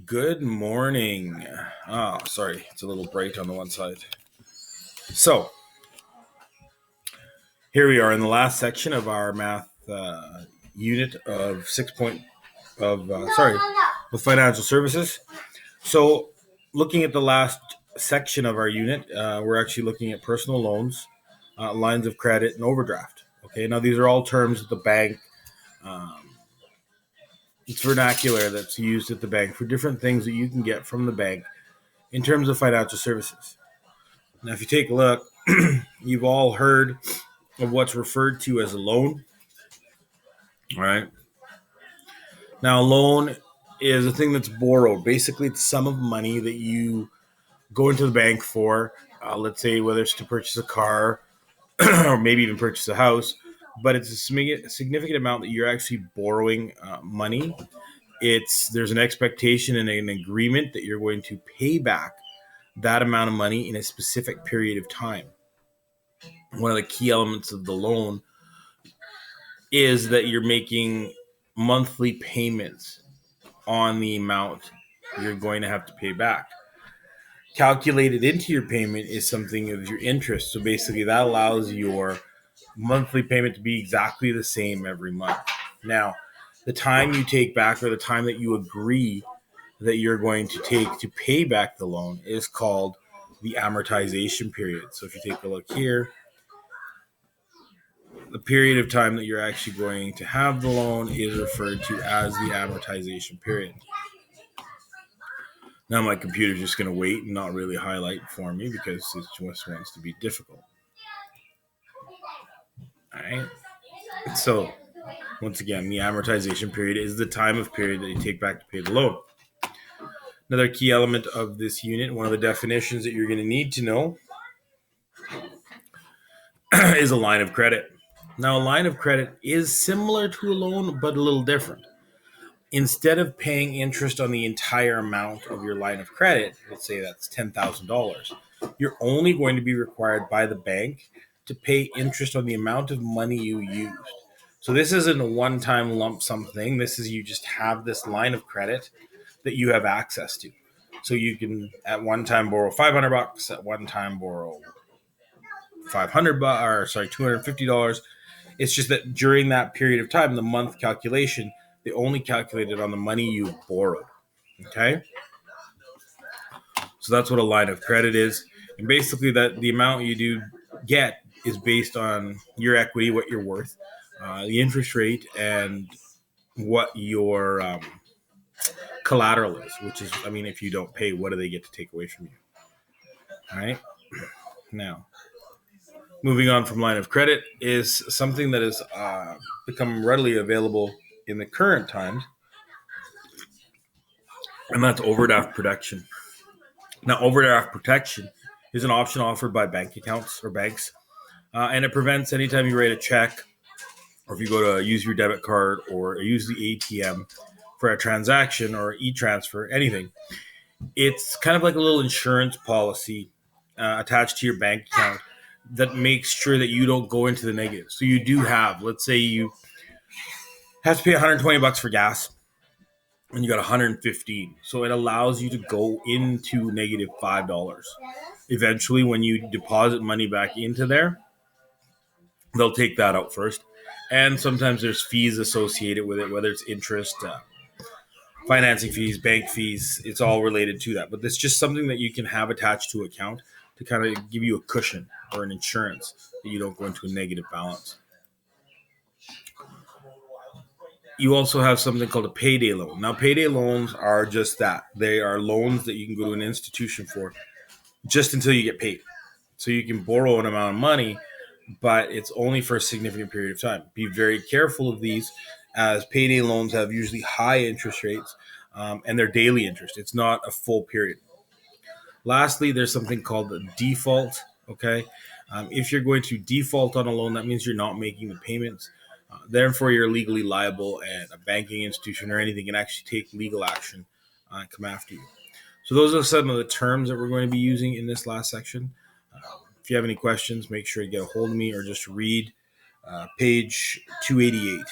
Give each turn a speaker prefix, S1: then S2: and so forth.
S1: Good morning. Sorry, it's a little bright on the one side. So, here we are in the last section of our math unit of of financial services. So, looking at the last section of our unit, we're actually looking at personal loans, lines of credit, and overdraft. Okay, now these are all terms that the bank. Um, it's vernacular that's used at the bank for different things that you can get from the bank in terms of financial services. Now, if you take a look, you've all heard of what's referred to as a loan. All right. Now, a loan is a thing that's borrowed. Basically, it's a sum of money that you go into the bank for. Let's say whether it's to purchase a car or maybe even purchase a house, but it's a significant amount that you're actually borrowing money. There's an expectation and an agreement that you're going to pay back that amount of money in a specific period of time. One of the key elements of the loan is that you're making monthly payments on the amount you're going to have to pay back. Calculated into your payment is something of your interest. So basically, that allows your monthly payment to be exactly the same every month. Now, the time you take back or the time that you agree that you're going to take to pay back the loan is called the amortization period. So if you take a look here, the period of time that you're actually going to have the loan is referred to as the amortization period. Now my computer's just going to wait and not really highlight for me because it just wants to be difficult. All right. So once again, the amortization period is the time of period that you take back to pay the loan. Another key element of this unit, one of the definitions that you're going to need to know is a line of credit. Now, a line of credit is similar to a loan, but a little different. Instead of paying interest on the entire amount of your line of credit, let's say that's $10,000, you're only going to be required by the bank to pay interest on the amount of money you used. So this isn't a one-time lump sum thing. This is you just have this line of credit that you have access to. So you can at one time borrow $500, at one time borrow $250. It's just that during that period of time, the month calculation, they only calculated on the money you borrowed. Okay? So that's what a line of credit is. And basically that the amount you do get is based on your equity, what you're worth, the interest rate, and what your collateral is, which is, if you don't pay, what do they get to take away from you? All right? Now, moving on from line of credit is something that has become readily available in the current times, and that's overdraft protection. Now, overdraft protection is an option offered by bank accounts or banks, and it prevents anytime you write a check or if you go to use your debit card or use the ATM for a transaction or e-transfer, anything. It's kind of like a little insurance policy attached to your bank account that makes sure that you don't go into the negative. So you do have, let's say you have to pay $120 for gas and you got 115. So it allows you to go into negative $5. Eventually, when you deposit money back into there, they'll take that out first. And sometimes there's fees associated with it, whether it's interest, financing fees, bank fees. It's all related to that. But it's just something that you can have attached to an account to kind of give you a cushion or an insurance that you don't go into a negative balance. You also have something called a payday loan. Now, payday loans are just that. They are loans that you can go to an institution for just until you get paid. So you can borrow an amount of money, but it's only for a significant period of time. Be very careful of these, as payday loans have usually high interest rates, and they're daily interest. It's not a full period. Lastly, there's something called the default. Okay. If you're going to default on a loan, that means you're not making the payments. Therefore, you're legally liable, and a banking institution or anything can actually take legal action and come after you. So those are some of the terms that we're going to be using in this last section. If you have any questions, make sure you get a hold of me or just read page 288.